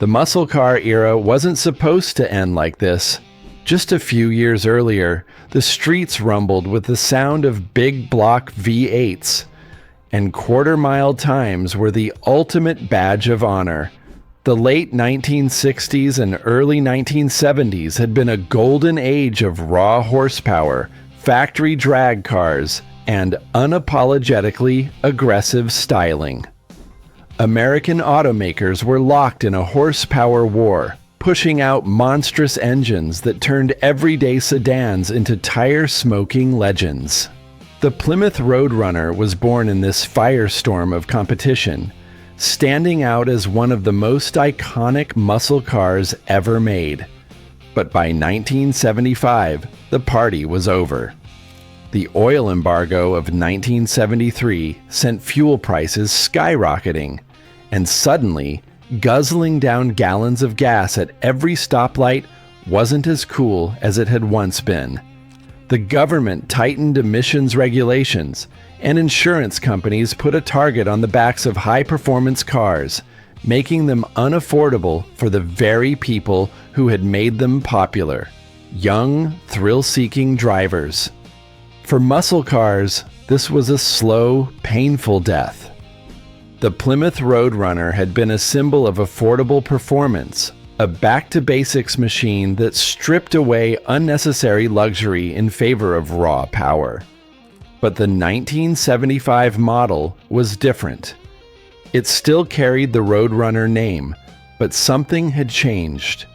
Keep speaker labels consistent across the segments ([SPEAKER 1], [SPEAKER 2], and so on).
[SPEAKER 1] The muscle car era wasn't supposed to end like this. Just a few years earlier, the streets rumbled with the sound of big block V8s, and quarter-mile times were the ultimate badge of honor. The late 1960s and early 1970s had been a golden age of raw horsepower, factory drag cars, and unapologetically aggressive styling. American automakers were locked in a horsepower war, pushing out monstrous engines that turned everyday sedans into tire-smoking legends. The Plymouth Road Runner was born in this firestorm of competition, standing out as one of the most iconic muscle cars ever made. But by 1975, the party was over. The oil embargo of 1973 sent fuel prices skyrocketing, and suddenly, guzzling down gallons of gas at every stoplight wasn't as cool as it had once been. The government tightened emissions regulations, and insurance companies put a target on the backs of high-performance cars, making them unaffordable for the very people who had made them popular: young, thrill-seeking drivers. For muscle cars, this was a slow, painful death. The Plymouth Road Runner had been a symbol of affordable performance, a back-to-basics machine that stripped away unnecessary luxury in favor of raw power. But the 1975 model was different. It still carried the Road Runner name, but something had changed.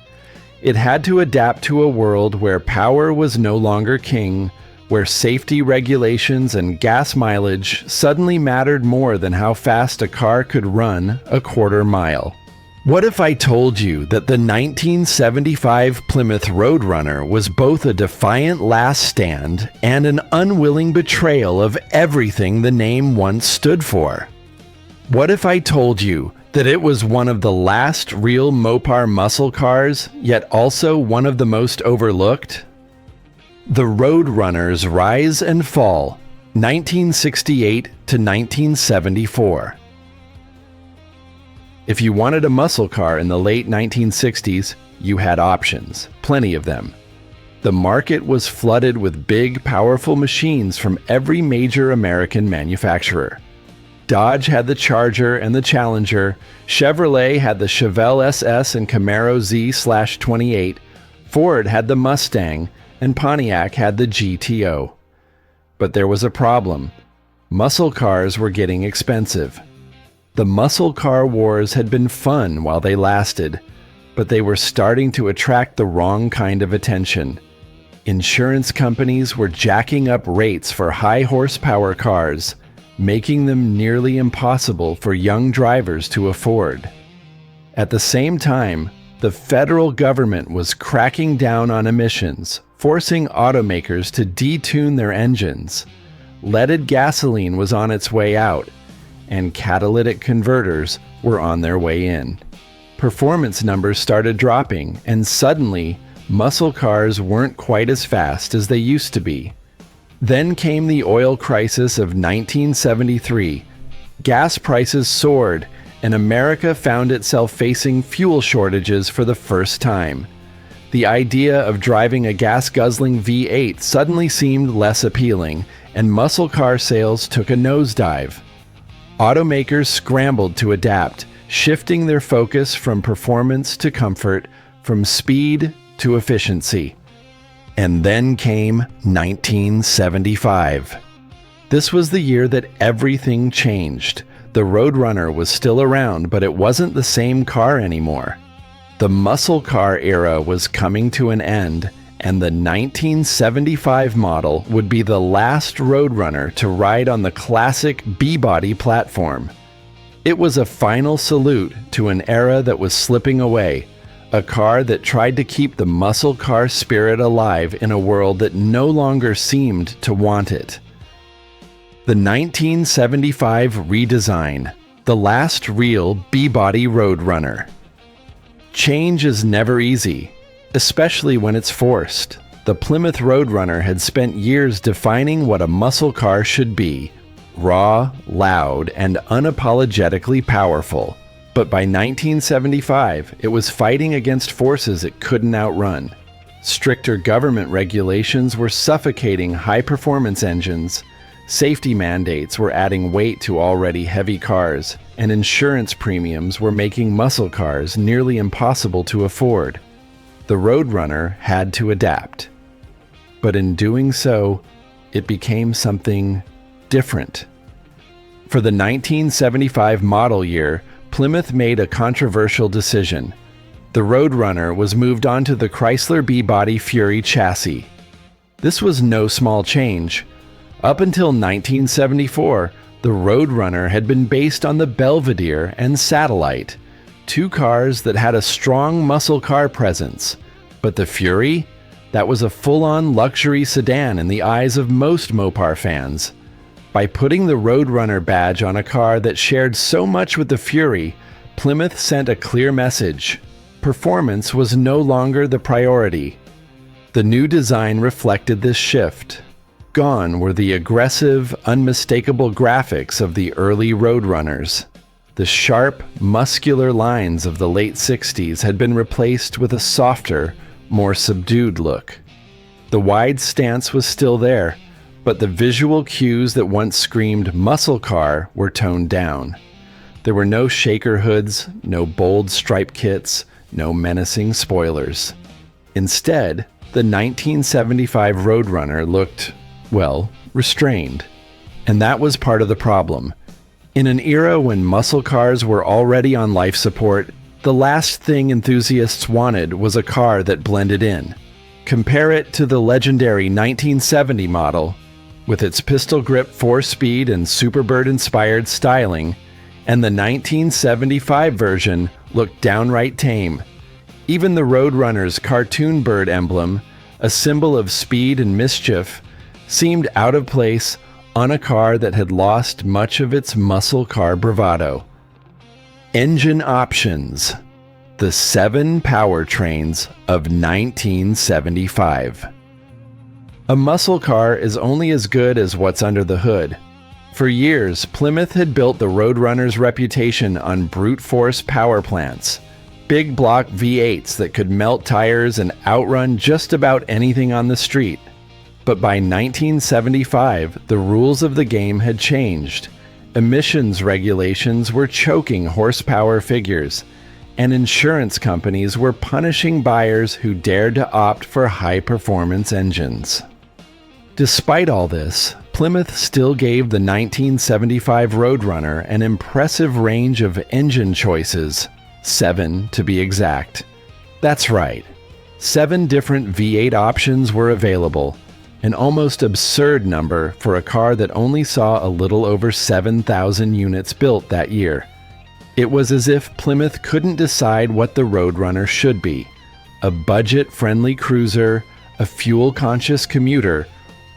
[SPEAKER 1] It had to adapt to a world where power was no longer king, where safety regulations and gas mileage suddenly mattered more than how fast a car could run a quarter mile. What if I told you that the 1975 Plymouth Road Runner was both a defiant last stand and an unwilling betrayal of everything the name once stood for? What if I told you that it was one of the last real Mopar muscle cars, yet also one of the most overlooked? The Road Runner's Rise and Fall, 1968 to 1974. If you wanted a muscle car in the late 1960s, you had options, plenty of them. The market was flooded with big, powerful machines from every major American manufacturer. Dodge had the Charger and the Challenger, Chevrolet had the Chevelle SS and Camaro Z/28, Ford had the Mustang, and Pontiac had the GTO. But there was a problem. Muscle cars were getting expensive. The muscle car wars had been fun while they lasted, but they were starting to attract the wrong kind of attention. Insurance companies were jacking up rates for high horsepower cars, making them nearly impossible for young drivers to afford. At the same time, the federal government was cracking down on emissions, forcing automakers to detune their engines. Leaded gasoline was on its way out, and catalytic converters were on their way in. Performance numbers started dropping, and suddenly, muscle cars weren't quite as fast as they used to be. Then came the oil crisis of 1973. Gas prices soared, and America found itself facing fuel shortages for the first time. The idea of driving a gas-guzzling V8 suddenly seemed less appealing, and muscle car sales took a nosedive. Automakers scrambled to adapt, shifting their focus from performance to comfort, from speed to efficiency. And then came 1975. This was the year that everything changed. The Road Runner was still around, but it wasn't the same car anymore. The muscle car era was coming to an end, and the 1975 model would be the last Road Runner to ride on the classic B-body platform. It was a final salute to an era that was slipping away, a car that tried to keep the muscle car spirit alive in a world that no longer seemed to want it. The 1975 redesign, the last real B-body Road Runner. Change is never easy, especially when it's forced. The Plymouth Road Runner had spent years defining what a muscle car should be: raw, loud, and unapologetically powerful. But by 1975, it was fighting against forces it couldn't outrun. Stricter government regulations were suffocating high-performance engines, safety mandates were adding weight to already heavy cars, and insurance premiums were making muscle cars nearly impossible to afford. The Road Runner had to adapt. But in doing so, it became something different. For the 1975 model year, Plymouth made a controversial decision. The Road Runner was moved onto the Chrysler B-Body Fury chassis. This was no small change. Up until 1974, the Road Runner had been based on the Belvedere and Satellite, two cars that had a strong muscle car presence. But the Fury? That was a full-on luxury sedan in the eyes of most Mopar fans. By putting the Road Runner badge on a car that shared so much with the Fury, Plymouth sent a clear message. Performance was no longer the priority. The new design reflected this shift. Gone were the aggressive, unmistakable graphics of the early Road Runners. The sharp, muscular lines of the late 60s had been replaced with a softer, more subdued look. The wide stance was still there, but the visual cues that once screamed muscle car were toned down. There were no shaker hoods, no bold stripe kits, no menacing spoilers. Instead, the 1975 Road Runner looked, well, restrained. And that was part of the problem. In an era when muscle cars were already on life support, the last thing enthusiasts wanted was a car that blended in. Compare it to the legendary 1970 model, with its pistol grip 4-speed and Superbird-inspired styling, and the 1975 version looked downright tame. Even the Road Runner's cartoon bird emblem, a symbol of speed and mischief, seemed out of place on a car that had lost much of its muscle car bravado. Engine options. The 7 powertrains of 1975. A muscle car is only as good as what's under the hood. For years, Plymouth had built the Road Runner's reputation on brute force power plants, big block V8s that could melt tires and outrun just about anything on the street. But by 1975, the rules of the game had changed. Emissions regulations were choking horsepower figures, and insurance companies were punishing buyers who dared to opt for high-performance engines. Despite all this, Plymouth still gave the 1975 Road Runner an impressive range of engine choices, 7 to be exact. That's right, 7 different V8 options were available, an almost absurd number for a car that only saw a little over 7,000 units built that year. It was as if Plymouth couldn't decide what the Road Runner should be: a budget-friendly cruiser, a fuel-conscious commuter,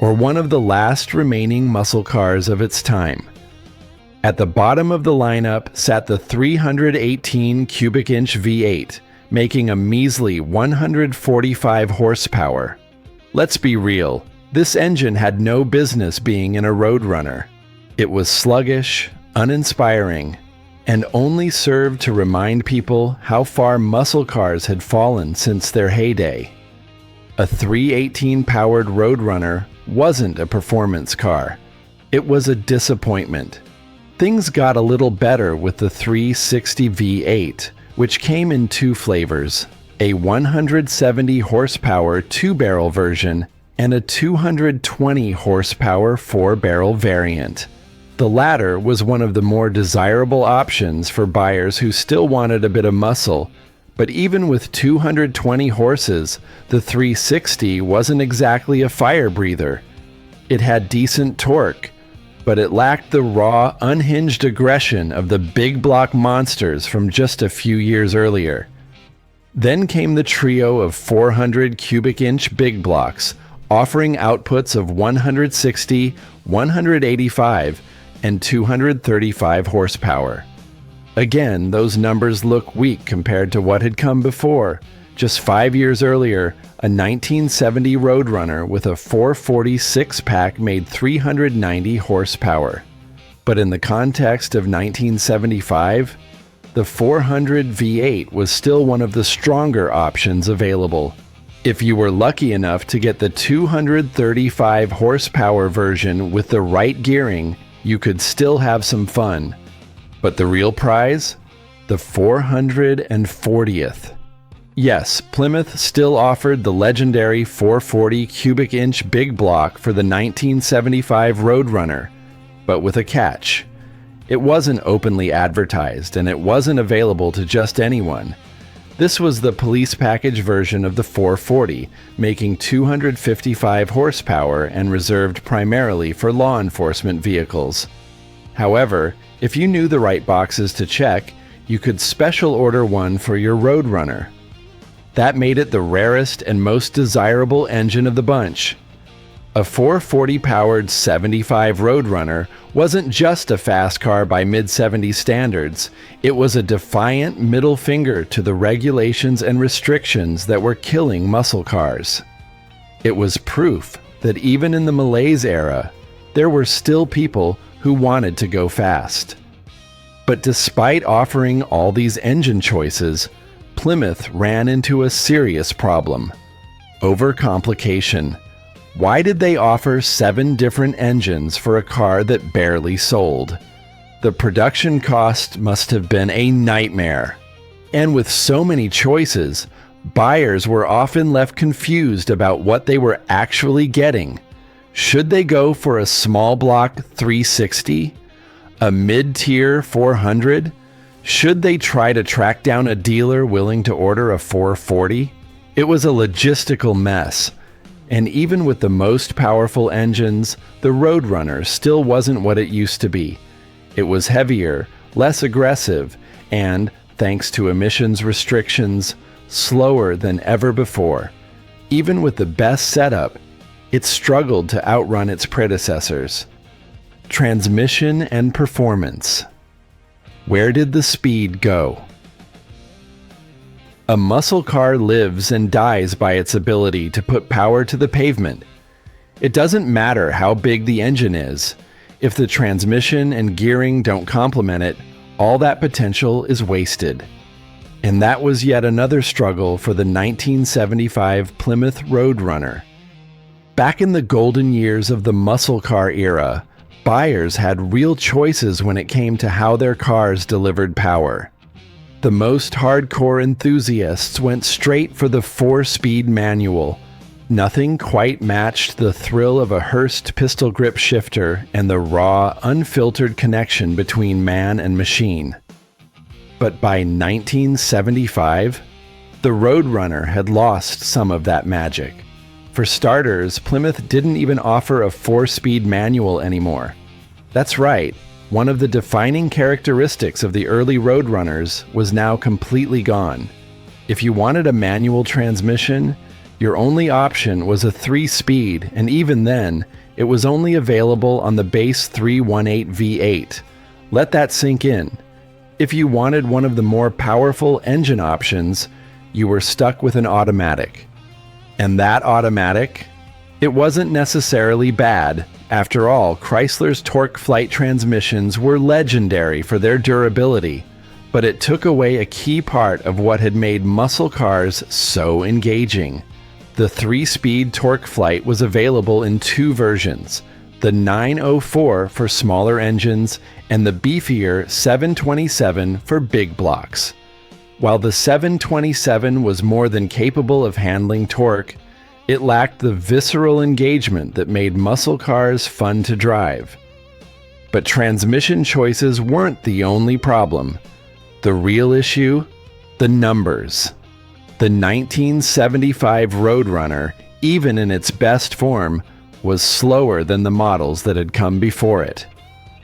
[SPEAKER 1] or one of the last remaining muscle cars of its time. At the bottom of the lineup sat the 318 cubic inch V8, making a measly 145 horsepower. Let's be real, this engine had no business being in a Road Runner. It was sluggish, uninspiring, and only served to remind people how far muscle cars had fallen since their heyday. A 318-powered Road Runner wasn't a performance car. It was a disappointment. Things got a little better with the 360 V8, which came in 2 flavors, a 170 horsepower 2-barrel version and a 220 horsepower 4-barrel variant. The latter was one of the more desirable options for buyers who still wanted a bit of muscle, but even with 220 horses, the 360 wasn't exactly a fire breather. It had decent torque, but it lacked the raw, unhinged aggression of the big block monsters from just a few years earlier. Then came the trio of 400 cubic inch big blocks, offering outputs of 160, 185, and 235 horsepower. Again, those numbers look weak compared to what had come before. Just 5 years earlier, a 1970 Road Runner with a 440 six-pack made 390 horsepower. But in the context of 1975, the 400 V8 was still one of the stronger options available. If you were lucky enough to get the 235 horsepower version with the right gearing, you could still have some fun. But the real prize? The 440th. Yes, Plymouth still offered the legendary 440 cubic inch big block for the 1975 Road Runner, but with a catch. It wasn't openly advertised, and it wasn't available to just anyone. This was the police package version of the 440, making 255 horsepower and reserved primarily for law enforcement vehicles. However, if you knew the right boxes to check, you could special order one for your Road Runner. That made it the rarest and most desirable engine of the bunch. A 440-powered 75 Road Runner wasn't just a fast car by mid-70s standards, it was a defiant middle finger to the regulations and restrictions that were killing muscle cars. It was proof that even in the Malaise era, there were still people who wanted to go fast. But despite offering all these engine choices, Plymouth ran into a serious problem: overcomplication. Why did they offer 7 different engines for a car that barely sold? The production cost must have been a nightmare. And with so many choices, buyers were often left confused about what they were actually getting. Should they go for a small block 360? A mid-tier 400? Should they try to track down a dealer willing to order a 440? It was a logistical mess. And even with the most powerful engines, the Road Runner still wasn't what it used to be. It was heavier, less aggressive, and, thanks to emissions restrictions, slower than ever before. Even with the best setup, it struggled to outrun its predecessors. Transmission and performance. Where did the speed go? A muscle car lives and dies by its ability to put power to the pavement. It doesn't matter how big the engine is. If the transmission and gearing don't complement it, all that potential is wasted. And that was yet another struggle for the 1975 Plymouth Road Runner. Back in the golden years of the muscle car era, buyers had real choices when it came to how their cars delivered power. The most hardcore enthusiasts went straight for the 4-speed manual. Nothing quite matched the thrill of a Hurst pistol grip shifter and the raw, unfiltered connection between man and machine. But by 1975, the Road Runner had lost some of that magic. For starters, Plymouth didn't even offer a 4-speed manual anymore. That's right. One of the defining characteristics of the early Road Runners was now completely gone. If you wanted a manual transmission, your only option was a 3-speed, and even then, it was only available on the base 318 V8. Let that sink in. If you wanted one of the more powerful engine options, you were stuck with an automatic. And that automatic? It wasn't necessarily bad. After all, Chrysler's torque flight transmissions were legendary for their durability, but it took away a key part of what had made muscle cars so engaging. The 3-speed torque flight was available in 2 versions, the 904 for smaller engines and the beefier 727 for big blocks. While the 727 was more than capable of handling torque, it lacked the visceral engagement that made muscle cars fun to drive. But transmission choices weren't the only problem. The real issue? The numbers. The 1975 Road Runner, even in its best form, was slower than the models that had come before it.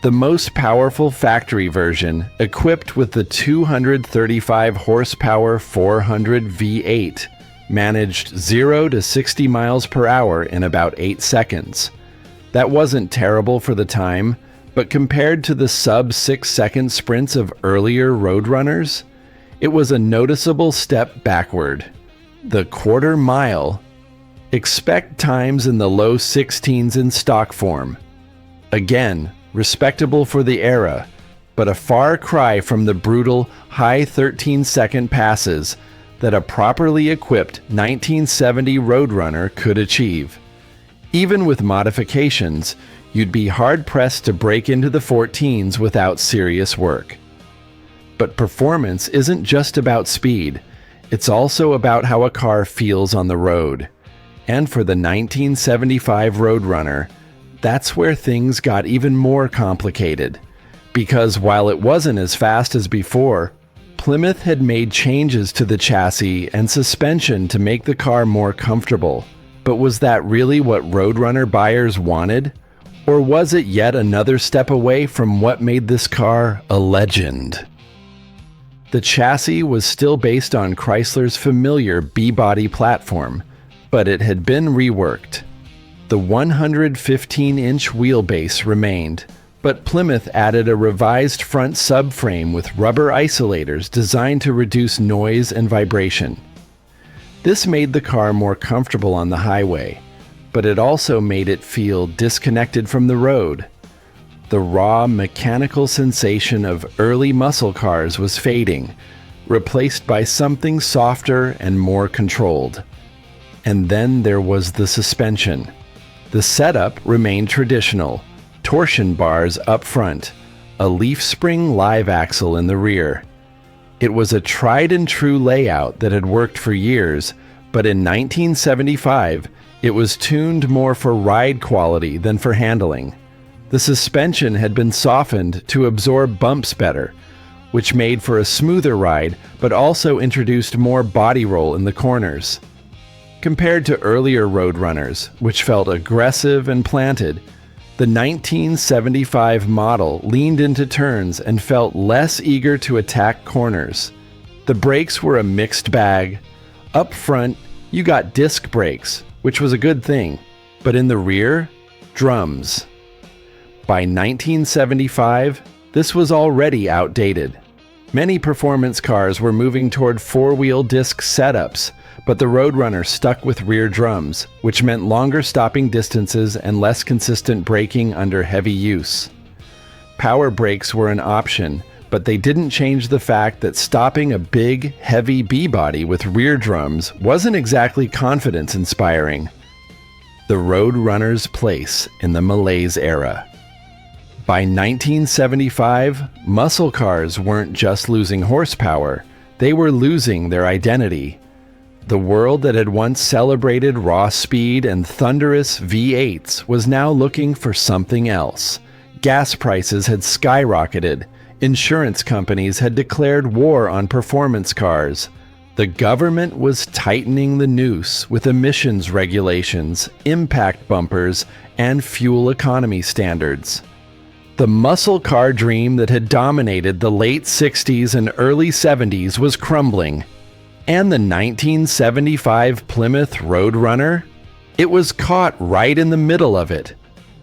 [SPEAKER 1] The most powerful factory version, equipped with the 235 horsepower 400 V8, managed 0 to 60 miles per hour in about 8 seconds. That wasn't terrible for the time, but compared to the sub-6-second sprints of earlier Road Runners, it was a noticeable step backward. The quarter mile. Expect times in the low 16s in stock form. Again, respectable for the era, but a far cry from the brutal high 13-second passes that a properly equipped 1970 Road Runner could achieve. Even with modifications, you'd be hard-pressed to break into the 14s without serious work. But performance isn't just about speed, it's also about how a car feels on the road. And for the 1975 Road Runner, that's where things got even more complicated. Because while it wasn't as fast as before, Plymouth had made changes to the chassis and suspension to make the car more comfortable. But was that really what Road Runner buyers wanted? Or was it yet another step away from what made this car a legend? The chassis was still based on Chrysler's familiar B-body platform, but it had been reworked. The 115-inch wheelbase remained, but Plymouth added a revised front subframe with rubber isolators designed to reduce noise and vibration. This made the car more comfortable on the highway, but it also made it feel disconnected from the road. The raw mechanical sensation of early muscle cars was fading, replaced by something softer and more controlled. And then there was the suspension. The setup remained traditional: torsion bars up front, a leaf spring live axle in the rear. It was a tried and true layout that had worked for years, but in 1975, it was tuned more for ride quality than for handling. The suspension had been softened to absorb bumps better, which made for a smoother ride, but also introduced more body roll in the corners. Compared to earlier Road Runners, which felt aggressive and planted, the 1975 model leaned into turns and felt less eager to attack corners. The brakes were a mixed bag. Up front, you got disc brakes, which was a good thing, but in the rear, drums. By 1975, this was already outdated. Many performance cars were moving toward four-wheel disc setups, but the Road Runner stuck with rear drums, which meant longer stopping distances and less consistent braking under heavy use. Power brakes were an option, but they didn't change the fact that stopping a big, heavy B-body with rear drums wasn't exactly confidence-inspiring. The Road Runner's place in the Malaise Era. By 1975, muscle cars weren't just losing horsepower, they were losing their identity. The world that had once celebrated raw speed and thunderous V8s was now looking for something else. Gas prices had skyrocketed. Insurance companies had declared war on performance cars. The government was tightening the noose with emissions regulations, impact bumpers, and fuel economy standards. The muscle car dream that had dominated the late 60s and early 70s was crumbling. And the 1975 Plymouth Road Runner? It was caught right in the middle of it.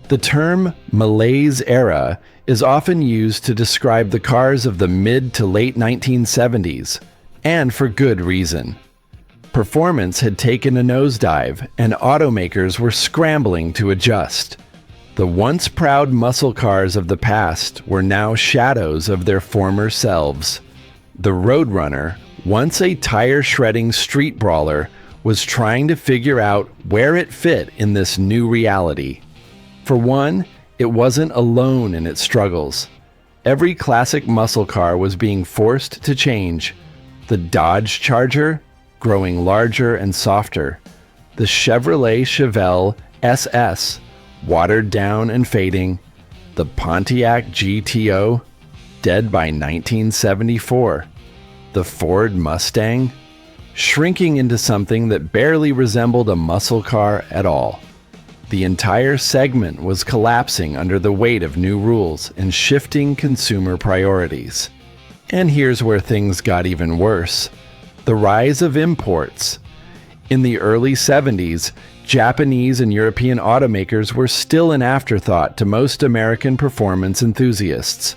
[SPEAKER 1] The term Malaise Era is often used to describe the cars of the mid to late 1970s, and for good reason. Performance had taken a nosedive, and automakers were scrambling to adjust. The once proud muscle cars of the past were now shadows of their former selves. The Road Runner, once a tire-shredding street brawler, was trying to figure out where it fit in this new reality. For one, it wasn't alone in its struggles. Every classic muscle car was being forced to change. The Dodge Charger, growing larger and softer. The Chevrolet Chevelle SS, watered down and fading. The Pontiac GTO, dead by 1974. The Ford Mustang, shrinking into something that barely resembled a muscle car at all. The entire segment was collapsing under the weight of new rules and shifting consumer priorities. And here's where things got even worse: the rise of imports. In the early 70s, Japanese and European automakers were still an afterthought to most American performance enthusiasts.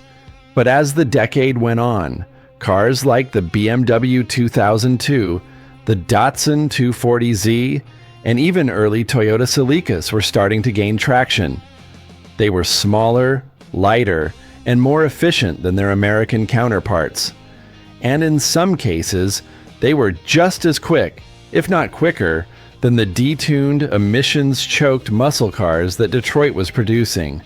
[SPEAKER 1] But as the decade went on, cars like the BMW 2002, the Datsun 240Z, and even early Toyota Celicas were starting to gain traction. They were smaller, lighter, and more efficient than their American counterparts. And in some cases, they were just as quick, if not quicker, than the detuned, emissions-choked muscle cars that Detroit was producing.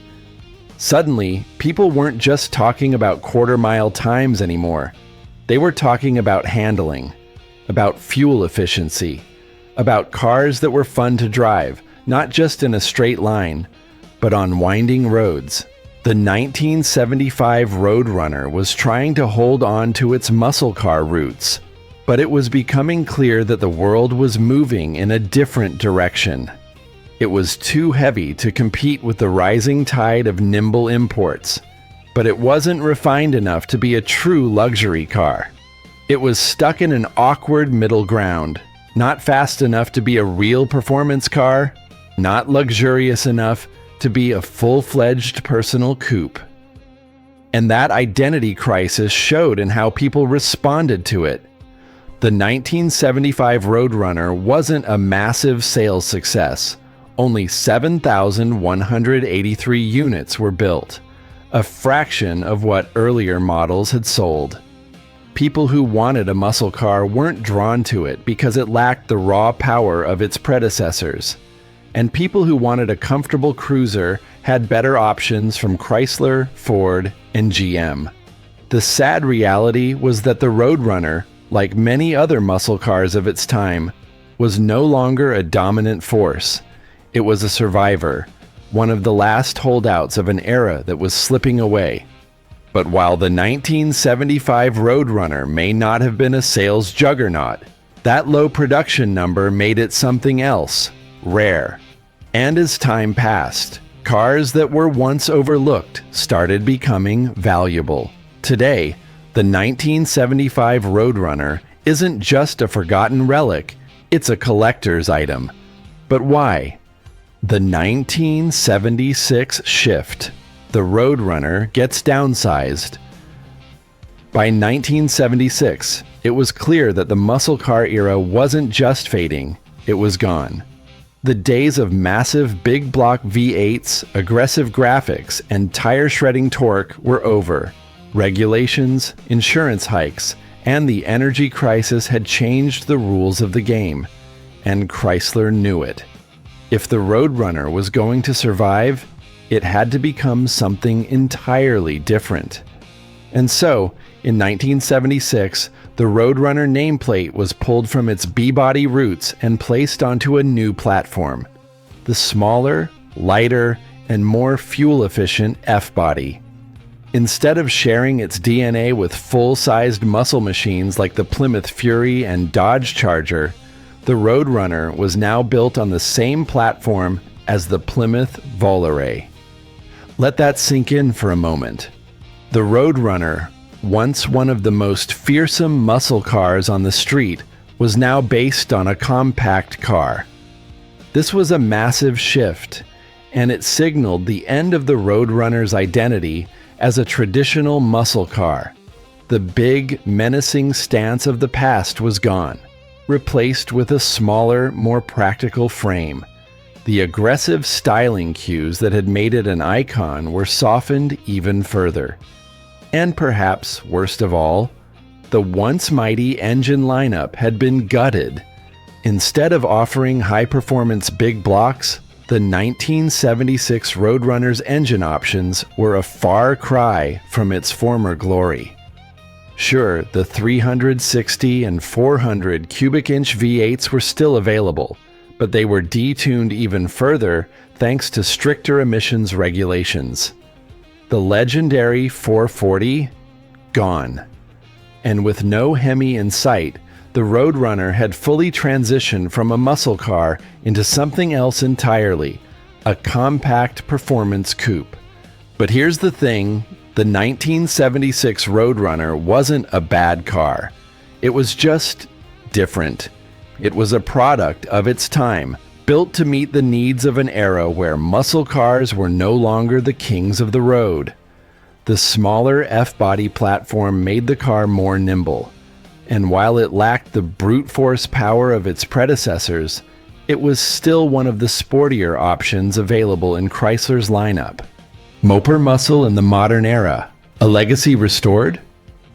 [SPEAKER 1] Suddenly, people weren't just talking about quarter-mile times anymore. They were talking about handling, about fuel efficiency, about cars that were fun to drive, not just in a straight line, but on winding roads. The 1975 Road Runner was trying to hold on to its muscle car roots, but it was becoming clear that the world was moving in a different direction. It was too heavy to compete with the rising tide of nimble imports, but it wasn't refined enough to be a true luxury car. It was stuck in an awkward middle ground, not fast enough to be a real performance car, not luxurious enough to be a full-fledged personal coupe. And that identity crisis showed in how people responded to it. The 1975 Road Runner wasn't a massive sales success. Only 7,183 units were built, a fraction of what earlier models had sold. People who wanted a muscle car weren't drawn to it because it lacked the raw power of its predecessors. And people who wanted a comfortable cruiser had better options from Chrysler, Ford, and GM. The sad reality was that the Road Runner, like many other muscle cars of its time, was no longer a dominant force. It was a survivor, one of the last holdouts of an era that was slipping away. But while the 1975 Road Runner may not have been a sales juggernaut, that low production number made it something else, rare. And as time passed, cars that were once overlooked started becoming valuable. Today, the 1975 Road Runner isn't just a forgotten relic, it's a collector's item. But why? The 1976 shift. The Road Runner gets downsized. By 1976, it was clear that the muscle car era wasn't just fading, it was gone. The days of massive big block V8s, aggressive graphics, and tire-shredding torque were over. Regulations, insurance hikes, and the energy crisis had changed the rules of the game, and Chrysler knew it. If the Road Runner was going to survive, it had to become something entirely different. And so, in 1976, the Road Runner nameplate was pulled from its B-body roots and placed onto a new platform, the smaller, lighter, and more fuel-efficient F-body. Instead of sharing its DNA with full-sized muscle machines like the Plymouth Fury and Dodge Charger, the Road Runner was now built on the same platform as the Plymouth Volare. Let that sink in for a moment. The Road Runner, once one of the most fearsome muscle cars on the street, was now based on a compact car. This was a massive shift, and it signaled the end of the Road Runner's identity as a traditional muscle car. The big, menacing stance of the past was gone, replaced with a smaller, more practical frame. The aggressive styling cues that had made it an icon were softened even further. And perhaps, worst of all, the once mighty engine lineup had been gutted. Instead of offering high-performance big blocks, the 1976 Road Runner's engine options were a far cry from its former glory. Sure, the 360 and 400 cubic inch V8s were still available, but they were detuned even further thanks to stricter emissions regulations. The legendary 440? Gone. And with no Hemi in sight, the Road Runner had fully transitioned from a muscle car into something else entirely, a compact performance coupe. But here's the thing, the 1976 Road Runner wasn't a bad car. It was just different. It was a product of its time, built to meet the needs of an era where muscle cars were no longer the kings of the road. The smaller F-body platform made the car more nimble, and while it lacked the brute force power of its predecessors, it was still one of the sportier options available in Chrysler's lineup. Mopar muscle in the modern era, a legacy restored?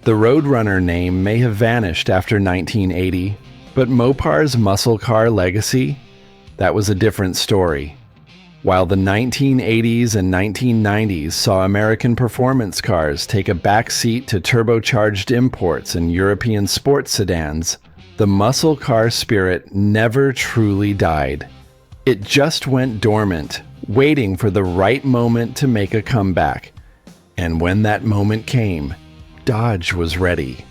[SPEAKER 1] The Road Runner name may have vanished after 1980, but Mopar's muscle car legacy? That was a different story. While the 1980s and 1990s saw American performance cars take a back seat to turbocharged imports and European sports sedans, the muscle car spirit never truly died. It just went dormant, waiting for the right moment to make a comeback. And when that moment came, Dodge was ready.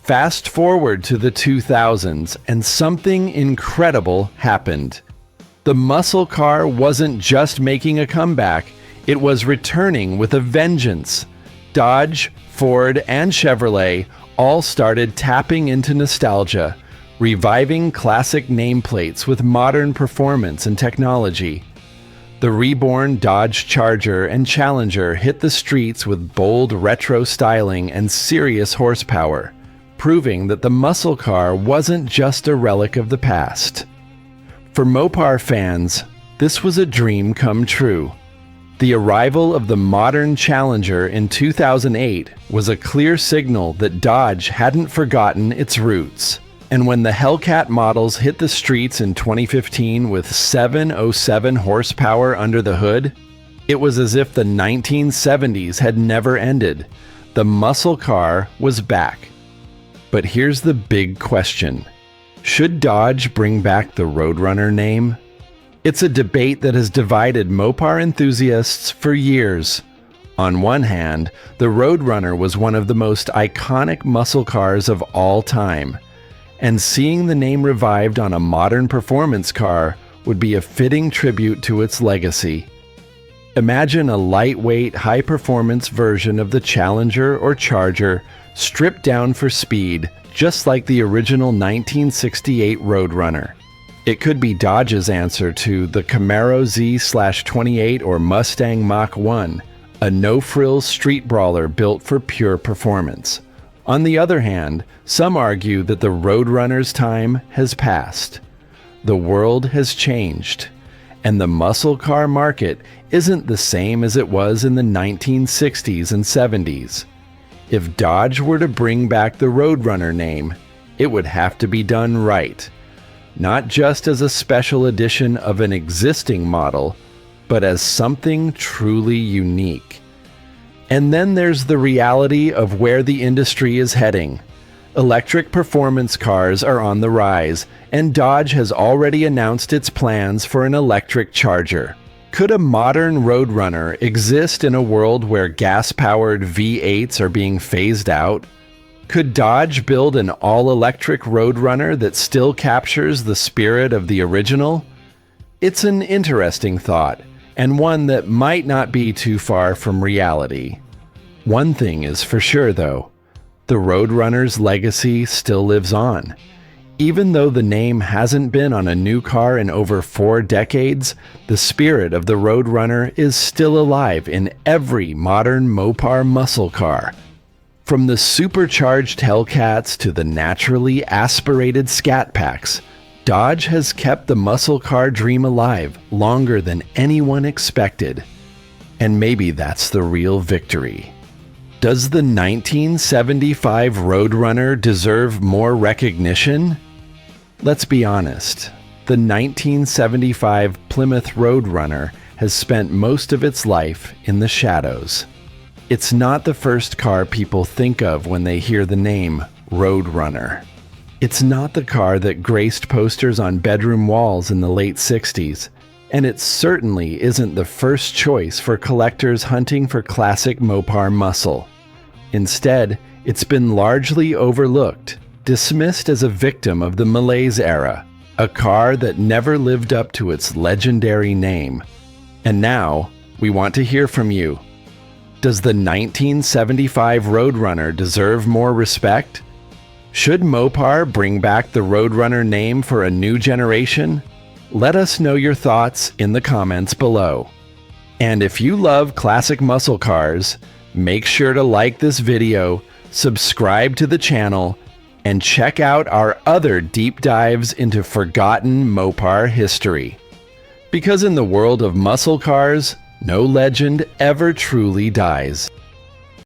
[SPEAKER 1] Fast forward to the 2000s, and something incredible happened. The muscle car wasn't just making a comeback, it was returning with a vengeance. Dodge, Ford, and Chevrolet all started tapping into nostalgia, reviving classic nameplates with modern performance and technology. The reborn Dodge Charger and Challenger hit the streets with bold retro styling and serious horsepower, proving that the muscle car wasn't just a relic of the past. For Mopar fans, this was a dream come true. The arrival of the modern Challenger in 2008 was a clear signal that Dodge hadn't forgotten its roots. And when the Hellcat models hit the streets in 2015 with 707 horsepower under the hood, it was as if the 1970s had never ended. The muscle car was back. But here's the big question. Should Dodge bring back the Road Runner name? It's a debate that has divided Mopar enthusiasts for years. On one hand, the Road Runner was one of the most iconic muscle cars of all time, and seeing the name revived on a modern performance car would be a fitting tribute to its legacy. Imagine a lightweight, high-performance version of the Challenger or Charger, stripped down for speed, just like the original 1968 Road Runner. It could be Dodge's answer to the Camaro Z/28 or Mustang Mach-1, a no-frills street brawler built for pure performance. On the other hand, some argue that the Road Runner's time has passed. The world has changed, and the muscle car market isn't the same as it was in the 1960s and 70s. If Dodge were to bring back the Road Runner name, it would have to be done right. Not just as a special edition of an existing model, but as something truly unique. And then there's the reality of where the industry is heading. Electric performance cars are on the rise, and Dodge has already announced its plans for an electric Charger. Could a modern Road Runner exist in a world where gas-powered V8s are being phased out? Could Dodge build an all-electric Road Runner that still captures the spirit of the original? It's an interesting thought, and one that might not be too far from reality. One thing is for sure, though. The Road Runner's legacy still lives on. Even though the name hasn't been on a new car in over 4 decades, the spirit of the Road Runner is still alive in every modern Mopar muscle car. From the supercharged Hellcats to the naturally aspirated Scat Packs, Dodge has kept the muscle car dream alive longer than anyone expected. And maybe that's the real victory. Does the 1975 Road Runner deserve more recognition? Let's be honest, the 1975 Plymouth Road Runner has spent most of its life in the shadows. It's not the first car people think of when they hear the name Road Runner. It's not the car that graced posters on bedroom walls in the late 60s, and it certainly isn't the first choice for collectors hunting for classic Mopar muscle. Instead, it's been largely overlooked, dismissed as a victim of the Malaise Era, a car that never lived up to its legendary name. And now, we want to hear from you. Does the 1975 Road Runner deserve more respect? Should Mopar bring back the Road Runner name for a new generation? Let us know your thoughts in the comments below. And if you love classic muscle cars, make sure to like this video, subscribe to the channel, and check out our other deep dives into forgotten Mopar history. Because in the world of muscle cars, No legend ever truly dies.